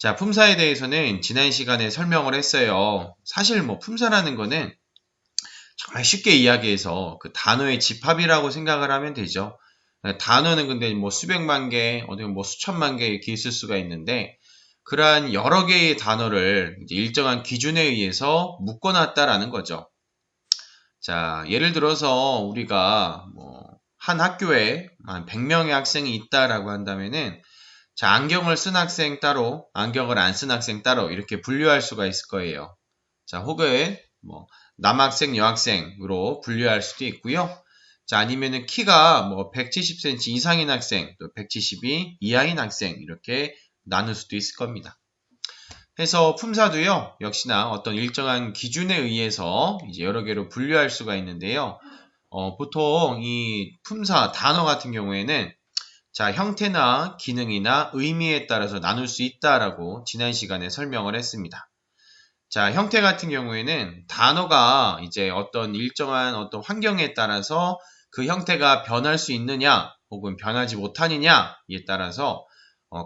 자, 품사에 대해서는 지난 시간에 설명을 했어요. 사실 뭐 품사라는 거는 정말 쉽게 이야기해서 그 단어의 집합이라고 생각을 하면 되죠. 단어는 근데 뭐 수백만 개, 어디 뭐 수천만 개 이렇게 있을 수가 있는데, 그러한 여러 개의 단어를 이제 일정한 기준에 의해서 묶어놨다라는 거죠. 자, 예를 들어서 우리가 뭐 한 학교에 한 100명의 학생이 있다라고 한다면은, 자, 안경을 쓴 학생 따로, 안경을 안 쓴 학생 따로 이렇게 분류할 수가 있을 거예요. 자, 혹은 뭐 남학생, 여학생으로 분류할 수도 있고요. 자, 아니면은 키가 뭐 170cm 이상인 학생, 또 172 이하인 학생 이렇게 나눌 수도 있을 겁니다. 해서 품사도요, 역시나 어떤 일정한 기준에 의해서 이제 여러 개로 분류할 수가 있는데요. 보통 이 품사 단어 같은 경우에는 자, 형태나 기능이나 의미에 따라서 나눌 수 있다라고 지난 시간에 설명을 했습니다. 자, 형태 같은 경우에는 단어가 이제 어떤 일정한 어떤 환경에 따라서 그 형태가 변할 수 있느냐 혹은 변하지 못하느냐에 따라서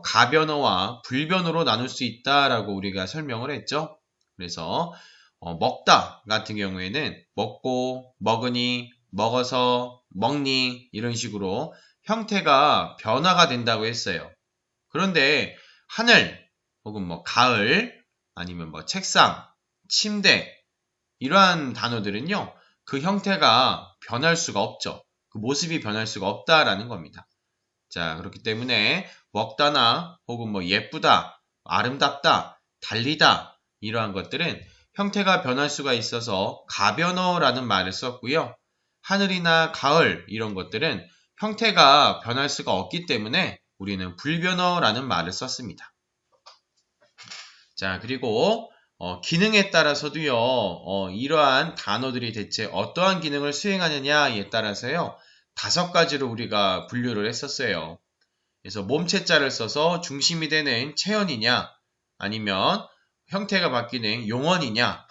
가변어와 불변어로 나눌 수 있다라고 우리가 설명을 했죠. 그래서 먹다 같은 경우에는 먹고, 먹으니, 먹어서, 먹니 이런 식으로 형태가 변화가 된다고 했어요. 그런데 하늘 혹은 뭐 가을 아니면 뭐 책상, 침대 이러한 단어들은요. 그 형태가 변할 수가 없죠. 그 모습이 변할 수가 없다라는 겁니다. 자, 그렇기 때문에 먹다나 혹은 뭐 예쁘다, 아름답다, 달리다 이러한 것들은 형태가 변할 수가 있어서 가변어라는 말을 썼고요. 하늘이나 가을 이런 것들은 형태가 변할 수가 없기 때문에 우리는 불변어라는 말을 썼습니다. 자, 그리고 기능에 따라서도요. 이러한 단어들이 대체 어떠한 기능을 수행하느냐에 따라서요. 5가지로 우리가 분류를 했었어요. 그래서 몸체자를 써서 중심이 되는 체언이냐, 아니면 형태가 바뀌는 용언이냐,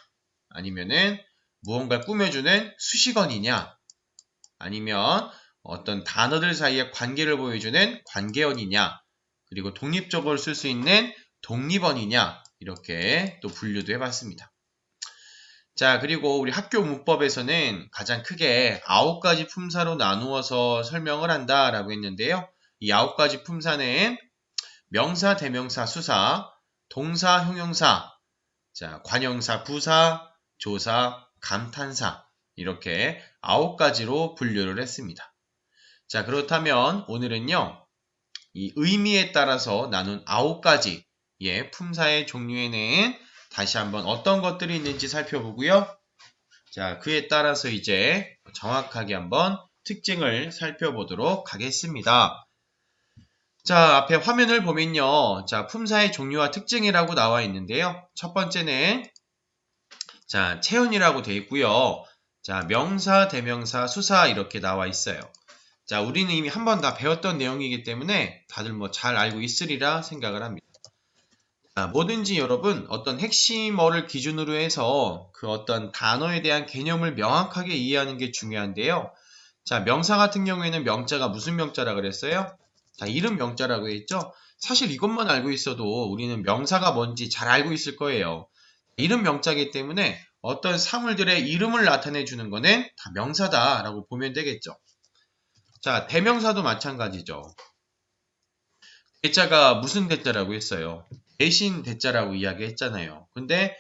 아니면은 무언가 꾸며주는 수식어이냐, 아니면 어떤 단어들 사이의 관계를 보여주는 관계언이냐, 그리고 독립적으로 쓸 수 있는 독립언이냐, 이렇게 또 분류도 해봤습니다. 자, 그리고 우리 학교 문법에서는 가장 크게 9가지 품사로 나누어서 설명을 한다라고 했는데요. 이 9가지 품사는 명사, 대명사, 수사, 동사, 형용사, 자, 관형사, 부사, 조사, 감탄사 이렇게 9가지로 분류를 했습니다. 자, 그렇다면 오늘은요. 이 의미에 따라서 나눈 9가지의 품사의 종류에는 다시 한번 어떤 것들이 있는지 살펴보고요. 자, 그에 따라서 이제 정확하게 한번 특징을 살펴보도록 하겠습니다. 자, 앞에 화면을 보면요. 자, 품사의 종류와 특징이라고 나와 있는데요. 첫 번째는 자, 체언이라고 되어 있고요. 자, 명사, 대명사, 수사 이렇게 나와 있어요. 자, 우리는 이미 한 번 다 배웠던 내용이기 때문에 다들 뭐 잘 알고 있으리라 생각을 합니다. 자, 뭐든지 여러분 어떤 핵심어를 기준으로 해서 그 어떤 단어에 대한 개념을 명확하게 이해하는 게 중요한데요. 자, 명사 같은 경우에는 명자가 무슨 명자라 그랬어요? 자, 이름 명자라고 했죠? 사실 이것만 알고 있어도 우리는 명사가 뭔지 잘 알고 있을 거예요. 이름 명자이기 때문에 어떤 사물들의 이름을 나타내 주는 거는 다 명사다라고 보면 되겠죠. 자, 대명사도 마찬가지죠. 대자가 무슨 대자라고 했어요? 대신 대자라고 이야기했잖아요. 근데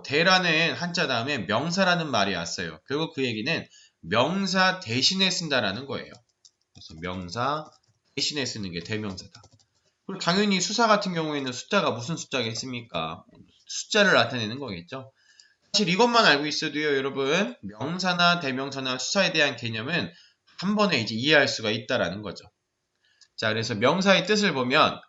대라는 한자 다음에 명사라는 말이 왔어요. 결국 그 얘기는 명사 대신에 쓴다라는 거예요. 그래서 명사 대신에 쓰는 게 대명사다. 그리고 당연히 수사 같은 경우에는 숫자가 무슨 숫자겠습니까? 숫자를 나타내는 거겠죠. 사실 이것만 알고 있어도요, 여러분 명사나 대명사나 수사에 대한 개념은 한 번에 이제 이해할 수가 있다라는 거죠. 자, 그래서 명사의 뜻을 보면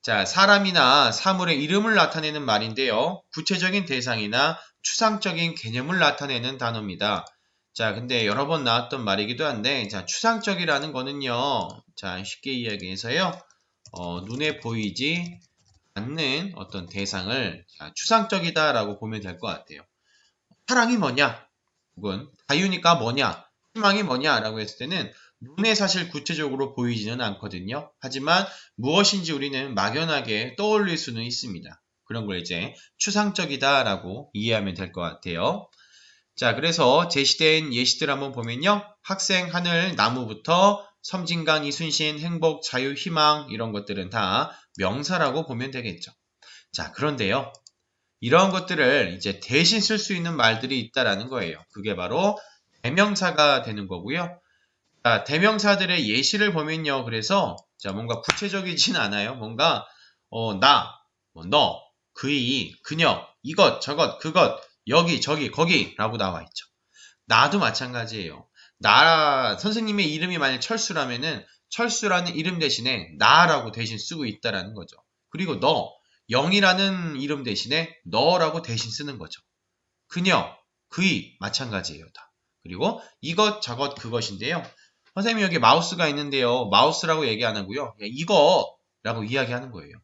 자, 사람이나 사물의 이름을 나타내는 말인데요. 구체적인 대상이나 추상적인 개념을 나타내는 단어입니다. 자, 근데 여러 번 나왔던 말이기도 한데, 자, 추상적이라는 거는요. 자, 쉽게 이야기해서요. 눈에 보이지 않는 어떤 대상을 자, 추상적이다라고 보면 될 것 같아요. 사랑이 뭐냐? 혹은 자유니까 뭐냐? 희망이 뭐냐라고 했을 때는 눈에 사실 구체적으로 보이지는 않거든요. 하지만 무엇인지 우리는 막연하게 떠올릴 수는 있습니다. 그런 걸 이제 추상적이다라고 이해하면 될 것 같아요. 자, 그래서 제시된 예시들 한번 보면요. 학생, 하늘, 나무부터 섬진강, 이순신, 행복, 자유, 희망 이런 것들은 다 명사라고 보면 되겠죠. 자, 그런데요. 이런 것들을 이제 대신 쓸 수 있는 말들이 있다라는 거예요. 그게 바로 대명사가 되는 거고요. 자, 대명사들의 예시를 보면요. 그래서 자, 뭔가 구체적이진 않아요. 뭔가 나, 너, 그이, 그녀, 이것, 저것, 그것, 여기, 저기, 거기 라고 나와 있죠. 나도 마찬가지예요. 선생님의 이름이 만약 철수라면은 철수라는 이름 대신에 나라고 대신 쓰고 있다라는 거죠. 그리고 너, 영이라는 이름 대신에 너라고 대신 쓰는 거죠. 그녀, 그이 마찬가지예요. 다. 그리고 이것, 저것, 그것인데요. 선생님 여기 마우스가 있는데요. 마우스라고 얘기 안 하고요. 이거라고 이야기하는 거예요.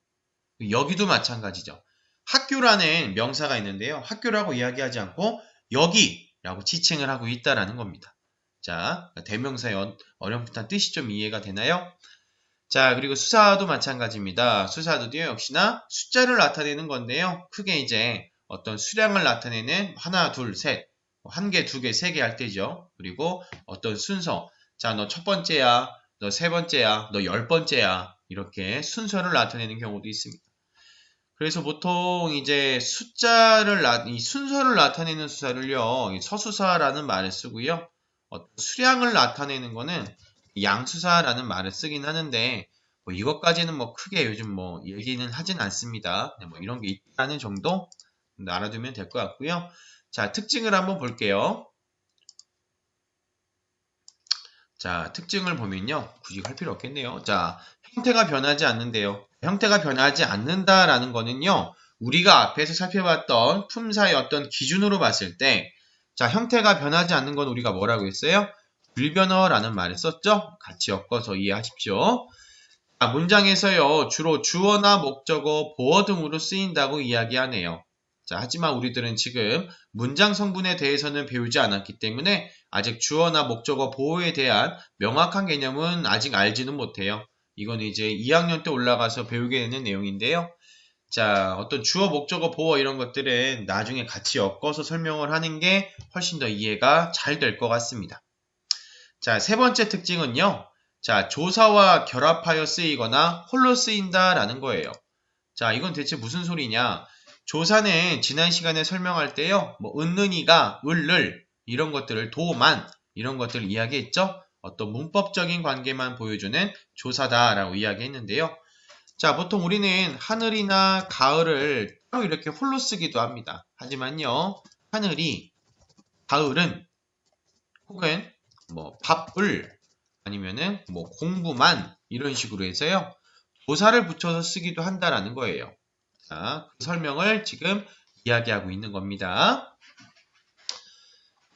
여기도 마찬가지죠. 학교라는 명사가 있는데요. 학교라고 이야기하지 않고 여기라고 지칭을 하고 있다라는 겁니다. 자, 대명사의 어렴풋한 뜻이 좀 이해가 되나요? 자, 그리고 수사도 마찬가지입니다. 수사도 역시나 숫자를 나타내는 건데요. 크게 이제 어떤 수량을 나타내는 하나, 둘, 셋, 한 개, 두 개, 세 개 할 때죠. 그리고 어떤 순서. 자, 너 첫 번째야, 너 세 번째야, 너 10번째야. 이렇게 순서를 나타내는 경우도 있습니다. 그래서 보통 이제 이 순서를 나타내는 수사를요, 서수사라는 말을 쓰고요. 수량을 나타내는 거는 양수사라는 말을 쓰긴 하는데, 이것까지는 크게 요즘 얘기는 하진 않습니다. 이런 게 있다는 정도 알아두면 될 것 같고요. 자, 특징을 한번 볼게요. 자, 특징을 보면요. 굳이 할 필요 없겠네요. 자, 형태가 변하지 않는데요. 형태가 변하지 않는다라는 거는요. 우리가 앞에서 살펴봤던 품사의 어떤 기준으로 봤을 때, 자, 형태가 변하지 않는 건 우리가 뭐라고 했어요? 불변어라는 말을 썼죠? 같이 엮어서 이해하십시오. 자, 문장에서요. 주로 주어나 목적어, 보어 등으로 쓰인다고 이야기하네요. 자, 하지만 우리들은 지금 문장 성분에 대해서는 배우지 않았기 때문에 아직 주어나 목적어, 보어에 대한 명확한 개념은 아직 알지는 못해요. 이건 이제 2학년 때 올라가서 배우게 되는 내용인데요. 자, 어떤 주어, 목적어, 보어 이런 것들은 나중에 같이 엮어서 설명을 하는 게 훨씬 더 이해가 잘 될 것 같습니다. 자, 세 번째 특징은요. 자, 조사와 결합하여 쓰이거나 홀로 쓰인다라는 거예요. 자, 이건 대체 무슨 소리냐? 조사는 지난 시간에 설명할 때요. 은는이가, 을를 이런 것들을 도만 이런 것들을 이야기했죠. 어떤 문법적인 관계만 보여주는 조사다라고 이야기했는데요. 자, 보통 우리는 하늘이나 가을을 따로 이렇게 홀로 쓰기도 합니다. 하지만요. 하늘이, 가을은 혹은 밥을 아니면은 공부만 이런 식으로 해서요. 조사를 붙여서 쓰기도 한다라는 거예요. 자, 그 설명을 지금 이야기하고 있는 겁니다.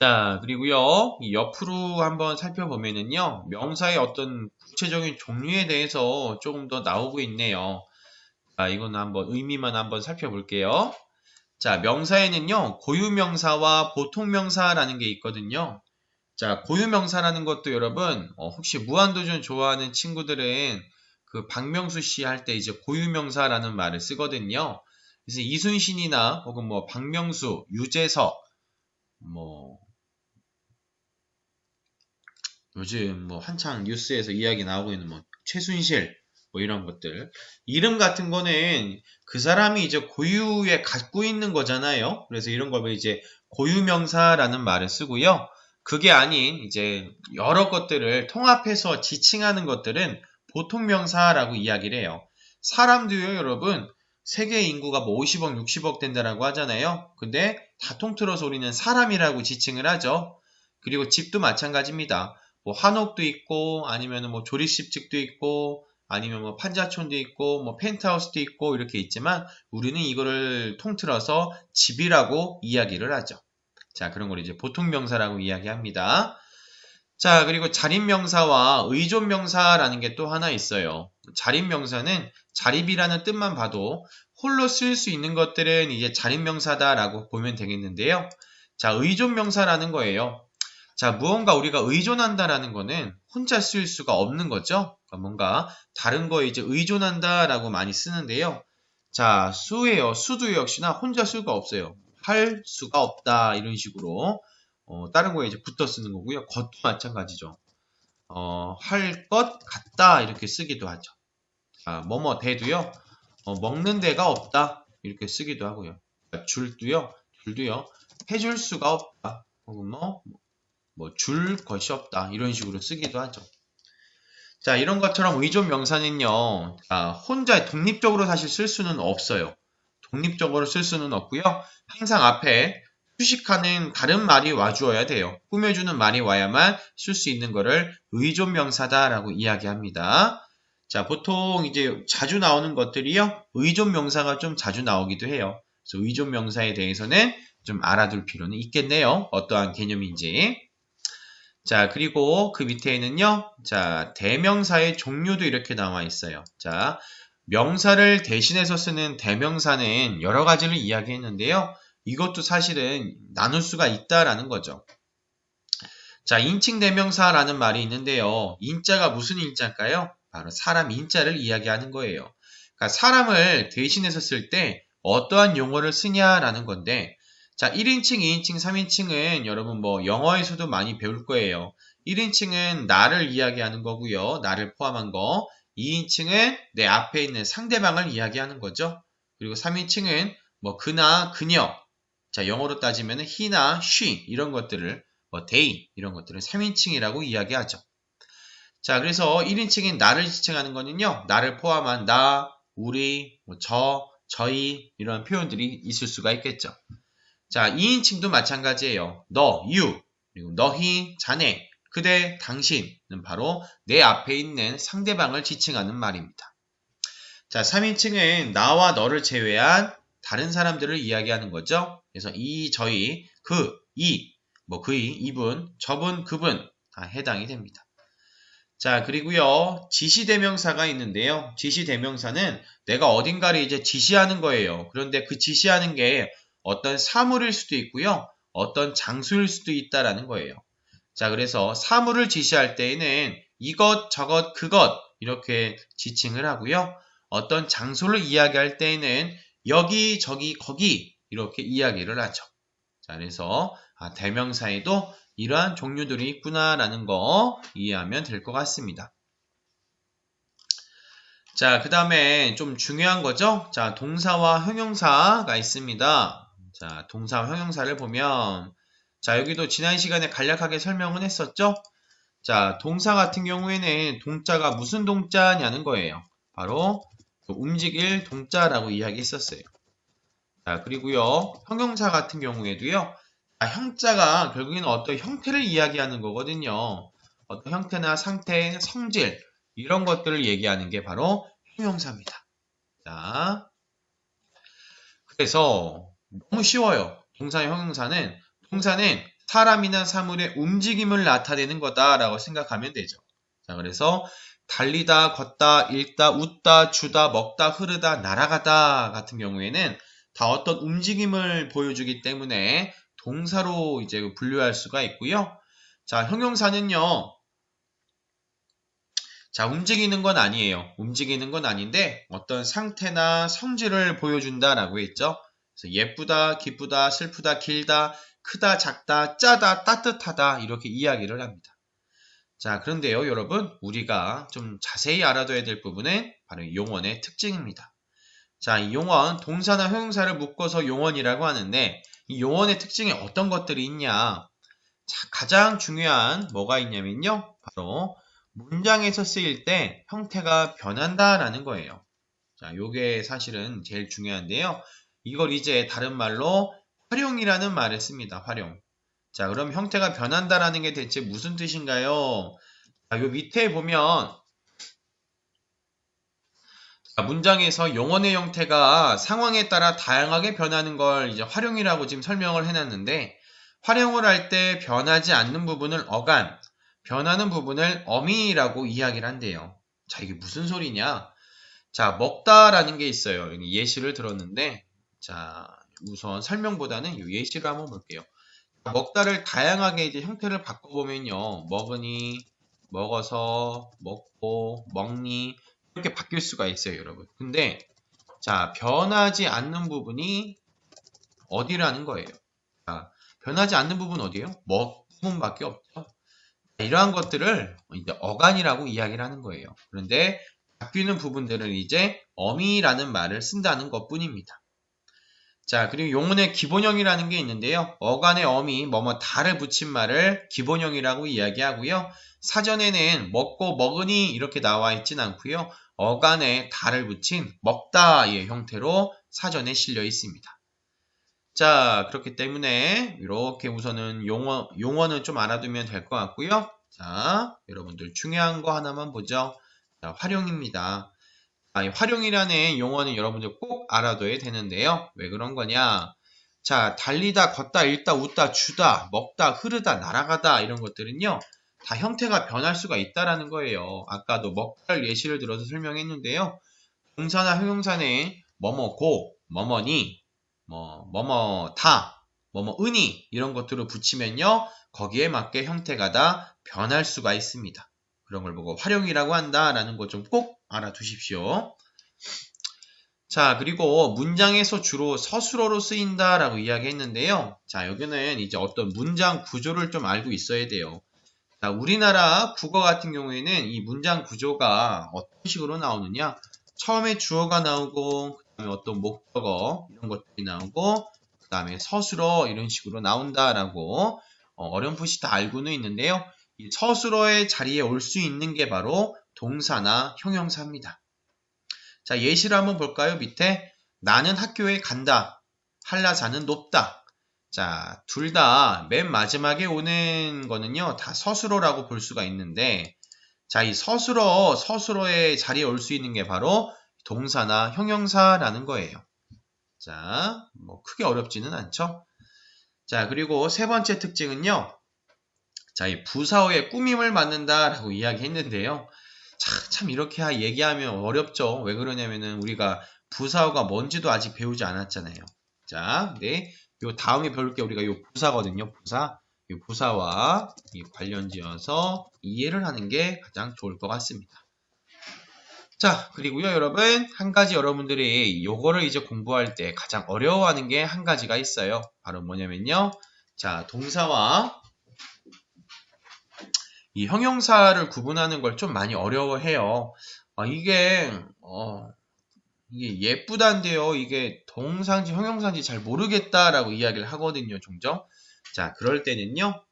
자, 그리고요. 이 옆으로 한번 살펴보면은요. 명사의 어떤 구체적인 종류에 대해서 조금 더 나오고 있네요. 자, 이거는 한번 의미만 한번 살펴볼게요. 자, 명사에는요. 고유명사와 보통명사라는 게 있거든요. 자, 고유명사라는 것도 여러분, 혹시 무한도전 좋아하는 친구들은 그 박명수 씨 할 때 이제 고유명사라는 말을 쓰거든요. 그래서 이순신이나 혹은 박명수, 유재석, 요즘 한창 뉴스에서 이야기 나오고 있는 최순실, 이런 것들. 이름 같은 거는 그 사람이 이제 고유에 갖고 있는 거잖아요. 그래서 이런 걸 이제 고유명사라는 말을 쓰고요. 그게 아닌 이제 여러 것들을 통합해서 지칭하는 것들은 보통명사라고 이야기를 해요. 사람도요, 여러분, 세계 인구가 50억, 60억 된다라고 하잖아요. 근데 다 통틀어서 우리는 사람이라고 지칭을 하죠. 그리고 집도 마찬가지입니다. 한옥도 있고, 아니면 조립식집도 있고, 아니면 판자촌도 있고, 펜트하우스도 있고, 이렇게 있지만, 우리는 이거를 통틀어서 집이라고 이야기를 하죠. 자, 그런 걸 이제 보통명사라고 이야기합니다. 자, 그리고 자립명사와 의존명사라는 게 또 하나 있어요. 자립명사는 자립이라는 뜻만 봐도 홀로 쓸 수 있는 것들은 이제 자립명사다라고 보면 되겠는데요. 자, 의존명사라는 거예요. 자, 무언가 우리가 의존한다라는 거는 혼자 쓸 수가 없는 거죠. 그러니까 뭔가 다른 거에 이제 의존한다라고 많이 쓰는데요. 자, 수예요. 수도 역시나 혼자 수가 없어요. 할 수가 없다. 이런 식으로. 다른 거에 이제 붙어 쓰는 거고요. 것도 마찬가지죠. 할 것 같다. 이렇게 쓰기도 하죠. 자, 뭐뭐 대도요. 먹는 데가 없다. 이렇게 쓰기도 하고요. 줄도요. 해줄 수가 없다. 혹은 줄 것이 없다. 이런 식으로 쓰기도 하죠. 자, 이런 것처럼 의존 명사는요, 혼자 독립적으로 사실 쓸 수는 없어요. 독립적으로 쓸 수는 없고요. 항상 앞에 수식하는 다른 말이 와주어야 돼요. 꾸며주는 말이 와야만 쓸 수 있는 거를 의존 명사다라고 이야기합니다. 자, 보통 이제 자주 나오는 것들이요, 의존 명사가 좀 자주 나오기도 해요. 그래서 의존 명사에 대해서는 좀 알아둘 필요는 있겠네요. 어떠한 개념인지. 자, 그리고 그 밑에는요, 자, 대명사의 종류도 이렇게 나와 있어요. 자, 명사를 대신해서 쓰는 대명사는 여러 가지를 이야기했는데요. 이것도 사실은 나눌 수가 있다라는 거죠. 자, 인칭 대명사라는 말이 있는데요. 인자가 무슨 인자일까요? 바로 사람 인자를 이야기하는 거예요. 그러니까 사람을 대신해서 쓸 때 어떠한 용어를 쓰냐라는 건데, 자, 1인칭, 2인칭, 3인칭은 여러분 영어에서도 많이 배울 거예요. 1인칭은 나를 이야기하는 거고요. 나를 포함한 거. 2인칭은 내 앞에 있는 상대방을 이야기하는 거죠. 그리고 3인칭은 그나 그녀. 자, 영어로 따지면 he나 she 이런 것들을 they 이런 것들을 3인칭이라고 이야기하죠. 자, 그래서 1인칭인 나를 지칭하는 거는요. 나를 포함한 나, 우리, 저희 이런 표현들이 있을 수가 있겠죠. 자, 2인칭도 마찬가지예요. 너, you, 그리고 너희, 자네, 그대, 당신은 바로 내 앞에 있는 상대방을 지칭하는 말입니다. 자, 3인칭은 나와 너를 제외한 다른 사람들을 이야기하는 거죠. 그래서 저희, 그의, 이분, 저분, 그분 다 해당이 됩니다. 자, 그리고요, 지시대명사가 있는데요. 지시대명사는 내가 어딘가를 이제 지시하는 거예요. 그런데 그 지시하는 게 어떤 사물일 수도 있고요. 어떤 장소일 수도 있다라는 거예요. 자, 그래서 사물을 지시할 때에는 이것, 저것, 그것 이렇게 지칭을 하고요. 어떤 장소를 이야기할 때에는 여기, 저기, 거기 이렇게 이야기를 하죠. 자, 그래서 대명사에도 이러한 종류들이 있구나라는 거 이해하면 될 것 같습니다. 자, 그 다음에 좀 중요한 거죠. 자, 동사와 형용사가 있습니다. 자, 동사와 형용사를 보면 자, 여기도 지난 시간에 간략하게 설명은 했었죠. 자, 동사 같은 경우에는 동자가 무슨 동자냐는 거예요. 바로 움직일 동자라고 이야기했었어요. 자, 그리고요, 형용사 같은 경우에도요, 형자가 결국에는 어떤 형태를 이야기하는 거거든요. 어떤 형태나 상태, 성질 이런 것들을 얘기하는 게 바로 형용사입니다. 자, 그래서 너무 쉬워요. 동사의 형용사는 사람이나 사물의 움직임을 나타내는 거다라고 생각하면 되죠. 자, 그래서 달리다, 걷다, 읽다, 웃다, 주다, 먹다, 흐르다, 날아가다 같은 경우에는 다 어떤 움직임을 보여주기 때문에 동사로 이제 분류할 수가 있고요. 자, 형용사는요. 자, 움직이는 건 아니에요. 움직이는 건 아닌데 어떤 상태나 성질을 보여준다라고 했죠. 그래서 예쁘다, 기쁘다, 슬프다, 길다, 크다, 작다, 짜다, 따뜻하다 이렇게 이야기를 합니다. 자, 그런데요, 여러분, 우리가 좀 자세히 알아둬야 될 부분은 바로 용언의 특징입니다. 자, 이 용언, 동사나 형용사를 묶어서 용언이라고 하는데 이 용언의 특징이 어떤 것들이 있냐? 자, 가장 중요한 뭐가 있냐면요. 바로 문장에서 쓰일 때 형태가 변한다라는 거예요. 자, 요게 사실은 제일 중요한데요. 이걸 이제 다른 말로 활용이라는 말을 씁니다. 활용. 자, 그럼 형태가 변한다라는 게 대체 무슨 뜻인가요? 자, 요 밑에 보면 문장에서 용언의 형태가 상황에 따라 다양하게 변하는 걸 이제 활용이라고 지금 설명을 해놨는데 활용을 할 때 변하지 않는 부분을 어간, 변하는 부분을 어미라고 이야기를 한대요. 자, 이게 무슨 소리냐? 자, 먹다라는 게 있어요. 여기 예시를 들었는데 자, 우선 설명보다는 이 예시를 한번 볼게요. 먹다를 다양하게 이제 형태를 바꿔보면요. 먹으니, 먹어서, 먹고, 먹니 이렇게 바뀔 수가 있어요, 여러분. 근데 자, 변하지 않는 부분이 어디라는 거예요? 자, 변하지 않는 부분 어디예요? 부분밖에 없죠. 이러한 것들을 이제 어간이라고 이야기를 하는 거예요. 그런데 바뀌는 부분들은 이제 어미라는 말을 쓴다는 것 뿐입니다. 자, 그리고 용언의 기본형이라는 게 있는데요. 어간의 어미, 다를 붙인 말을 기본형이라고 이야기하고요. 사전에는 먹고 먹으니 이렇게 나와 있진 않고요. 어간에 다를 붙인 먹다의 형태로 사전에 실려 있습니다. 자, 그렇기 때문에 이렇게 우선은 용어는 좀 알아두면 될 것 같고요. 자, 여러분들 중요한 거 하나만 보죠. 자, 활용입니다. 이 활용이라는 용어는 여러분들 꼭 알아둬야 되는데요. 왜 그런 거냐? 자, 달리다, 걷다, 읽다, 웃다, 주다, 먹다, 흐르다, 날아가다 이런 것들은요. 다 형태가 변할 수가 있다라는 거예요. 아까도 먹다를 예시를 들어서 설명했는데요. 동사나 형용사는 뭐뭐고, 뭐뭐니, 뭐뭐다, 뭐뭐으니 이런 것들을 붙이면요. 거기에 맞게 형태가 다 변할 수가 있습니다. 그런 걸 보고 활용이라고 한다라는 거 좀 꼭 알아두십시오. 자, 그리고 문장에서 주로 서술어로 쓰인다라고 이야기했는데요. 자, 여기는 이제 어떤 문장 구조를 좀 알고 있어야 돼요. 자, 우리나라 국어 같은 경우에는 이 문장 구조가 어떤 식으로 나오느냐? 처음에 주어가 나오고, 그 다음에 어떤 목적어, 이런 것들이 나오고, 그 다음에 서술어, 이런 식으로 나온다라고 어렴풋이 다 알고는 있는데요. 이 서술어의 자리에 올 수 있는 게 바로 동사나 형용사입니다. 자, 예시를 한번 볼까요? 밑에 나는 학교에 간다. 한라산은 높다. 자, 둘 다 맨 마지막에 오는 거는요. 다 서술어라고 볼 수가 있는데 자, 이 서술어의 자리에 올 수 있는 게 바로 동사나 형용사라는 거예요. 자, 크게 어렵지는 않죠? 자, 그리고 세 번째 특징은요. 자, 이 부사어의 꾸밈을 맡는다라고 이야기했는데요. 참 이렇게 얘기하면 어렵죠. 왜 그러냐면은 우리가 부사어가 뭔지도 아직 배우지 않았잖아요. 자, 근데 요 다음에 배울 게 우리가 요 부사거든요. 부사. 이 부사와 관련지어서 이해를 하는 게 가장 좋을 것 같습니다. 자, 그리고요, 여러분, 한 가지 여러분들이 요거를 이제 공부할 때 가장 어려워하는 게 한 가지가 있어요. 바로 뭐냐면요. 자, 동사와 이 형용사를 구분하는 걸 좀 많이 어려워해요. 이게 예쁘단데요. 이게 동사인지 형용사인지 잘 모르겠다라고 이야기를 하거든요, 종종. 자, 그럴 때는요.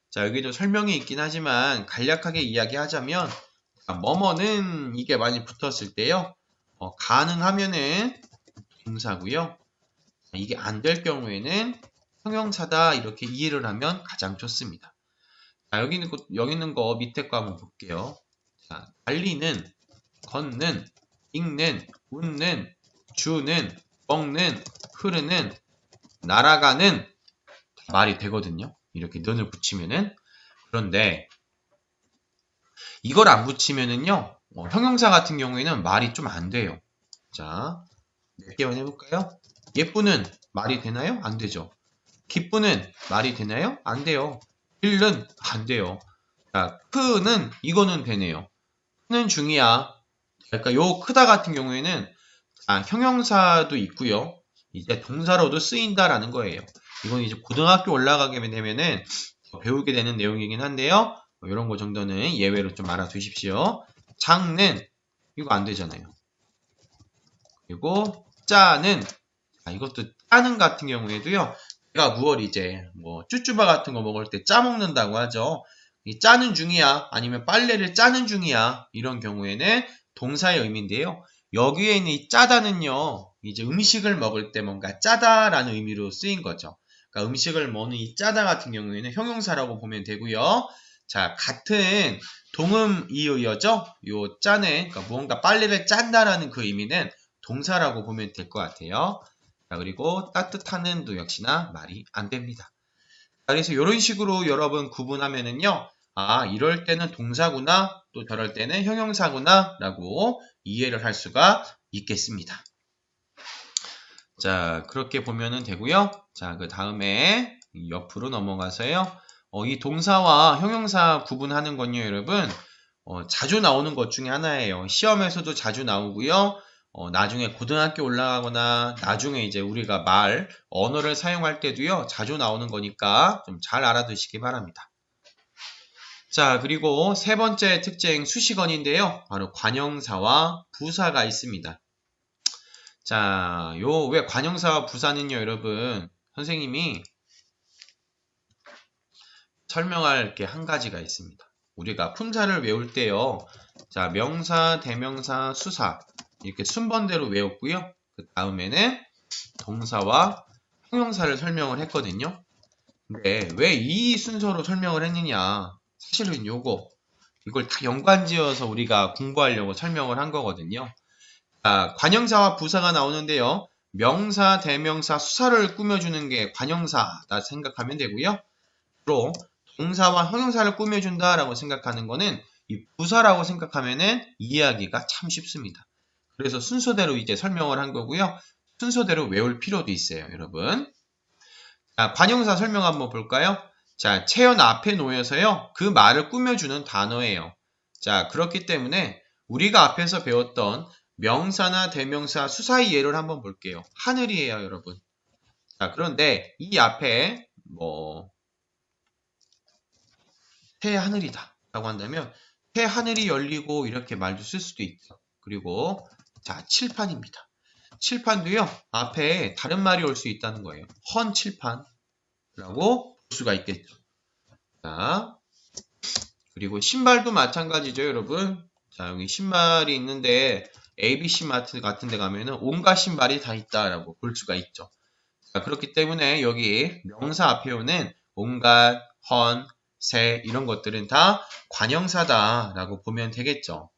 자, 여기도 설명이 있긴 하지만 간략하게 이야기하자면 뭐뭐는 이게 많이 붙었을 때요. 가능하면은 동사고요. 이게 안 될 경우에는 형용사다 이렇게 이해를 하면 가장 좋습니다. 자, 여기 있는 거 밑에 거 한번 볼게요. 자, 달리는, 걷는, 읽는, 웃는, 주는, 먹는, 흐르는, 날아가는 말이 되거든요. 이렇게 는을 붙이면은. 그런데 이걸 안 붙이면은요. 형용사 같은 경우에는 말이 좀 안 돼요. 자, 몇 개만 해볼까요? 예쁘는 말이 되나요? 안 되죠. 기쁘는 말이 되나요? 안 돼요. 일은 안 돼요. 자, 크는 이거는 되네요. 크는 중이야. 그러니까 요 크다 같은 경우에는 형용사도 있고요. 이제 동사로도 쓰인다라는 거예요. 이건 이제 고등학교 올라가게 되면은 배우게 되는 내용이긴 한데요. 이런 거 정도는 예외로 좀 알아두십시오. 장는 이거 안 되잖아요. 그리고 짜는 이것도 짜는 같은 경우에도요. 내가 무얼 이제 쭈쭈바 같은 거 먹을 때 짜 먹는다고 하죠. 이 짜는 중이야 아니면 빨래를 짜는 중이야 이런 경우에는 동사의 의미인데요. 여기에 있는 이 짜다는요. 이제 음식을 먹을 때 뭔가 짜다라는 의미로 쓰인 거죠. 그러니까 음식을 먹는 이 짜다 같은 경우에는 형용사라고 보면 되고요. 자, 같은 동음이어죠. 요 짜는 그러니까 무언가 빨래를 짠다라는 그 의미는 동사라고 보면 될 것 같아요. 자, 그리고 따뜻하는도 역시나 말이 안 됩니다. 자, 그래서 이런 식으로 여러분 구분하면은요. 이럴 때는 동사구나, 또 저럴 때는 형용사구나 라고 이해를 할 수가 있겠습니다. 자, 그렇게 보면은 되고요. 자, 그 다음에 옆으로 넘어가서요. 이 동사와 형용사 구분하는 건요, 여러분. 자주 나오는 것 중에 하나예요. 시험에서도 자주 나오고요. 나중에 고등학교 올라가거나 나중에 이제 우리가 언어를 사용할 때도요, 자주 나오는 거니까 좀 잘 알아두시기 바랍니다. 자, 그리고 세 번째 특징 수식어인데요. 바로 관형사와 부사가 있습니다. 자, 왜 관형사와 부사는요, 여러분, 선생님이 설명할 게 한 가지가 있습니다. 우리가 품사를 외울 때요, 자, 명사, 대명사, 수사, 이렇게 순번대로 외웠고요. 그 다음에는 동사와 형용사를 설명을 했거든요. 근데 왜 이 순서로 설명을 했느냐? 사실은 이걸 다 연관지어서 우리가 공부하려고 설명을 한 거거든요. 자, 관형사와 부사가 나오는데요. 명사, 대명사, 수사를 꾸며주는 게 관형사다 생각하면 되고요. 또 동사와 형용사를 꾸며준다라고 생각하는 거는 이 부사라고 생각하면은 이해하기가 참 쉽습니다. 그래서 순서대로 이제 설명을 한 거고요. 순서대로 외울 필요도 있어요, 여러분. 자, 관형사 설명 한번 볼까요? 자, 체연 앞에 놓여서요. 그 말을 꾸며주는 단어예요. 자, 그렇기 때문에 우리가 앞에서 배웠던 명사나 대명사, 수사의 예를 한번 볼게요. 하늘이에요, 여러분. 자, 그런데 이 앞에 새 하늘이다 라고 한다면 새 하늘이 열리고 이렇게 말도 쓸 수도 있죠. 그리고 자, 칠판입니다. 칠판도요, 앞에 다른 말이 올 수 있다는 거예요. 헌 칠판라고 볼 수가 있겠죠. 자, 그리고 신발도 마찬가지죠, 여러분. 자, 여기 신발이 있는데 ABC 마트 같은 데 가면은 온갖 신발이 다 있다라고 볼 수가 있죠. 자, 그렇기 때문에 여기 명사 앞에 오는 온갖, 헌, 새 이런 것들은 다 관형사다라고 보면 되겠죠.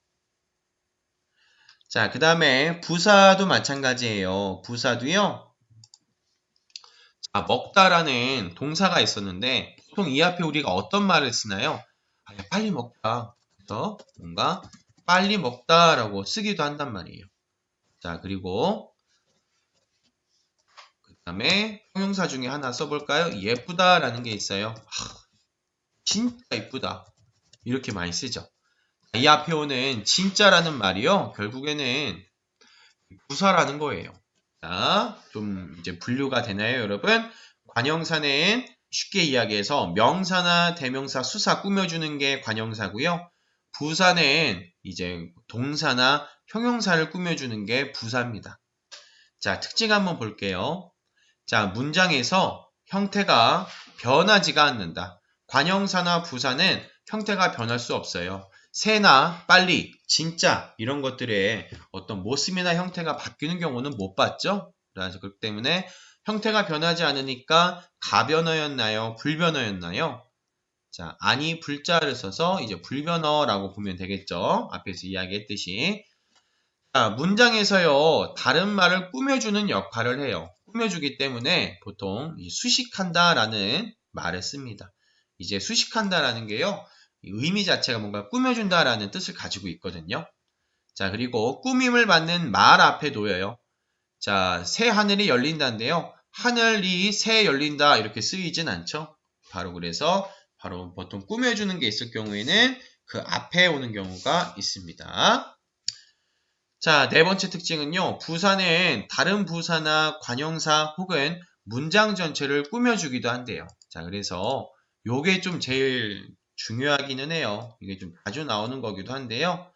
자, 그 다음에 부사도 마찬가지예요. 부사도요. 자, 먹다라는 동사가 있었는데 보통 이 앞에 우리가 어떤 말을 쓰나요? 빨리 먹다. 그래서 뭔가 빨리 먹다라고 쓰기도 한단 말이에요. 자, 그리고 그 다음에 형용사 중에 하나 써볼까요? 예쁘다라는 게 있어요. 진짜 예쁘다. 이렇게 많이 쓰죠. 이 앞에 오는 진짜라는 말이요. 결국에는 부사라는 거예요. 자, 좀 이제 분류가 되나요, 여러분? 관형사는 쉽게 이야기해서 명사나 대명사, 수사 꾸며주는 게 관형사고요. 부사는 이제 동사나 형용사를 꾸며주는 게 부사입니다. 자, 특징 한번 볼게요. 자, 문장에서 형태가 변하지가 않는다. 관형사나 부사는 형태가 변할 수 없어요. 새나 빨리, 진짜 이런 것들의 어떤 모습이나 형태가 바뀌는 경우는 못 봤죠? 그래서 그렇기 때문에 형태가 변하지 않으니까 가변어였나요? 불변어였나요? 자, 아니 불자를 써서 이제 불변어라고 보면 되겠죠? 앞에서 이야기했듯이. 자, 문장에서요, 다른 말을 꾸며주는 역할을 해요. 꾸며주기 때문에 보통 수식한다라는 말을 씁니다. 이제 수식한다라는 게요, 의미 자체가 뭔가 꾸며준다라는 뜻을 가지고 있거든요. 자, 그리고 꾸밈을 받는 말 앞에 놓여요. 자, 새 하늘이 열린다인데요. 하늘이 새 열린다 이렇게 쓰이진 않죠. 그래서 보통 꾸며주는 게 있을 경우에는 그 앞에 오는 경우가 있습니다. 자, 네 번째 특징은요. 부사는 다른 부사나 관형사 혹은 문장 전체를 꾸며주기도 한대요. 자, 그래서 요게 좀 제일 중요하기는 해요. 이게 좀 자주 나오는 거기도 한데요.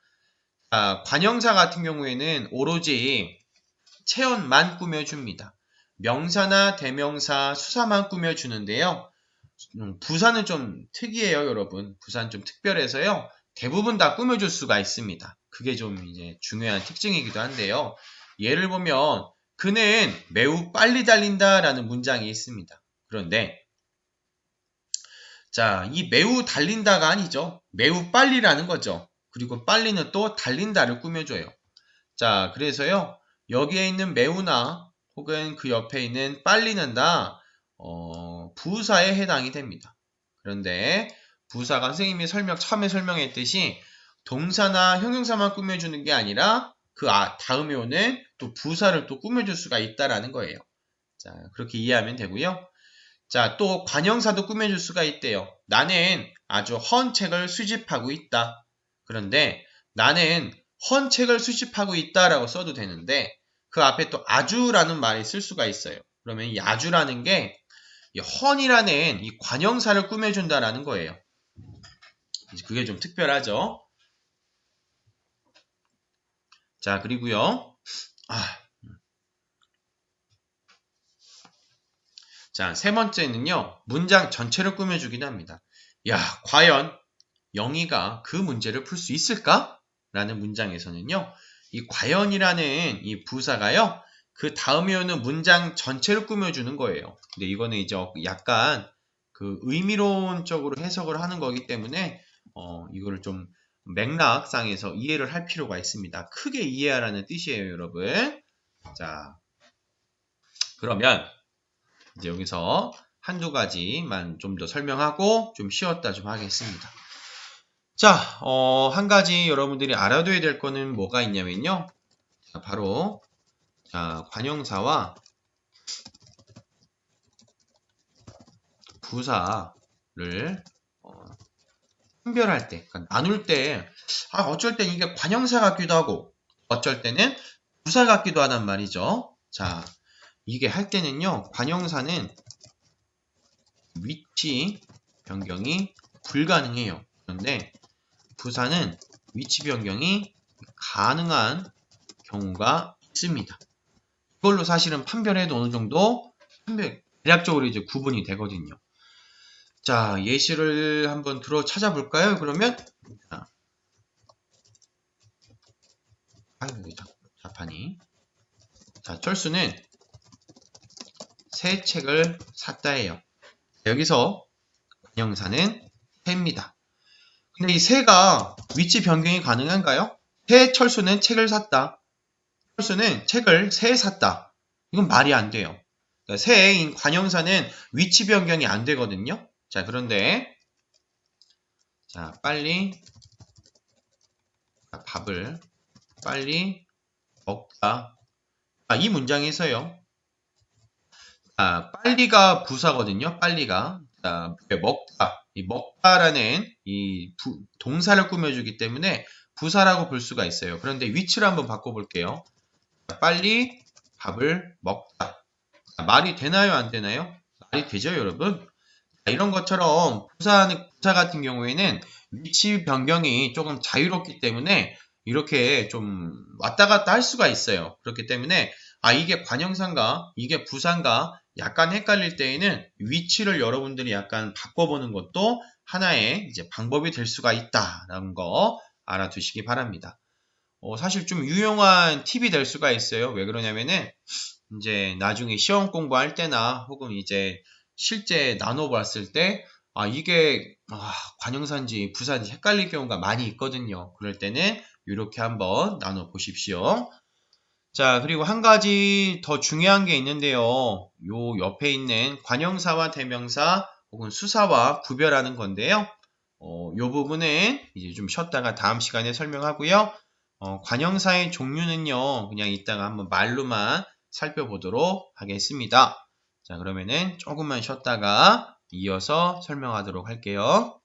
자, 관형사 같은 경우에는 오로지 체온만 꾸며줍니다. 명사나 대명사, 수사만 꾸며주는데요. 부사는 좀 특이해요, 여러분. 부사는 좀 특별해서요. 대부분 다 꾸며줄 수가 있습니다. 그게 좀 이제 중요한 특징이기도 한데요. 예를 보면 그는 매우 빨리 달린다라는 문장이 있습니다. 그런데 자, 이 매우 달린다가 아니죠. 매우 빨리라는 거죠. 그리고 빨리는 또 달린다를 꾸며줘요. 자, 그래서요. 여기에 있는 매우나 혹은 그 옆에 있는 빨리는 다 부사에 해당이 됩니다. 그런데 부사가 선생님이 처음에 설명했듯이 동사나 형용사만 꾸며주는 게 아니라 그 다음에 오는 또 부사를 또 꾸며줄 수가 있다라는 거예요. 자, 그렇게 이해하면 되고요. 자, 또 관형사도 꾸며줄 수가 있대요. 나는 아주 헌 책을 수집하고 있다. 그런데 나는 헌 책을 수집하고 있다라고 써도 되는데 그 앞에 또 아주라는 말이 쓸 수가 있어요. 그러면 이 아주라는 게 이 헌이라는 이 관형사를 꾸며준다라는 거예요. 그게 좀 특별하죠. 자, 그리고요. 자, 세 번째는요. 문장 전체를 꾸며주기도 합니다. 야, 과연 영희가 그 문제를 풀 수 있을까? 라는 문장에서는요. 이 과연이라는 이 부사가요. 그 다음에 오는 문장 전체를 꾸며주는 거예요. 근데 이거는 이제 약간 그 의미론적으로 해석을 하는 거기 때문에 이거를 좀 맥락상에서 이해를 할 필요가 있습니다. 크게 이해하라는 뜻이에요, 여러분. 자, 그러면 이제 여기서 한두 가지만 좀 더 설명하고 좀 쉬었다 좀 하겠습니다. 자, 한 가지 여러분들이 알아둬야 될 거는 뭐가 있냐면요. 자, 바로 관형사와 부사를 분별할 때, 그러니까 나눌 때, 어쩔 땐 이게 관형사 같기도 하고, 어쩔 때는 부사 같기도 하단 말이죠. 자, 이게 할 때는요, 관형사는 위치 변경이 불가능해요. 그런데 부사는 위치 변경이 가능한 경우가 있습니다. 이걸로 사실은 판별해도 어느 정도 대략적으로 이제 구분이 되거든요. 자, 예시를 한번 찾아볼까요? 그러면 여기 자판이. 자, 철수는 새 책을 샀다예요. 여기서 관형사는 새입니다. 근데 이 새가 위치 변경이 가능한가요? 철수는 책을 샀다. 철수는 책을 새에 샀다. 이건 말이 안 돼요. 그러니까 새인 관형사는 위치 변경이 안 되거든요. 자, 그런데 빨리 밥을 빨리 먹다. 이 문장에서요. 빨리가 부사거든요. 빨리가. 먹다. 이 먹다라는 이 동사를 꾸며주기 때문에 부사라고 볼 수가 있어요. 그런데 위치를 한번 바꿔볼게요. 빨리 밥을 먹다. 말이 되나요? 안 되나요? 말이 되죠, 여러분? 이런 것처럼 부사 같은 경우에는 위치 변경이 조금 자유롭기 때문에 이렇게 좀 왔다 갔다 할 수가 있어요. 그렇기 때문에 이게 관형사인가 이게 부사인가 약간 헷갈릴 때에는 위치를 여러분들이 약간 바꿔보는 것도 하나의 이제 방법이 될 수가 있다라는 거 알아두시기 바랍니다. 사실 좀 유용한 팁이 될 수가 있어요. 왜 그러냐면은 이제 나중에 시험 공부할 때나 혹은 이제 실제 나눠봤을 때 이게 관형사인지 부사인지 헷갈릴 경우가 많이 있거든요. 그럴 때는 이렇게 한번 나눠 보십시오. 자, 그리고 한 가지 더 중요한 게 있는데요. 요 옆에 있는 관형사와 대명사 혹은 수사와 구별하는 건데요. 요 부분은 이제 좀 쉬었다가 다음 시간에 설명하고요. 관형사의 종류는요. 그냥 이따가 한번 말로만 살펴보도록 하겠습니다. 자, 그러면은 조금만 쉬었다가 이어서 설명하도록 할게요.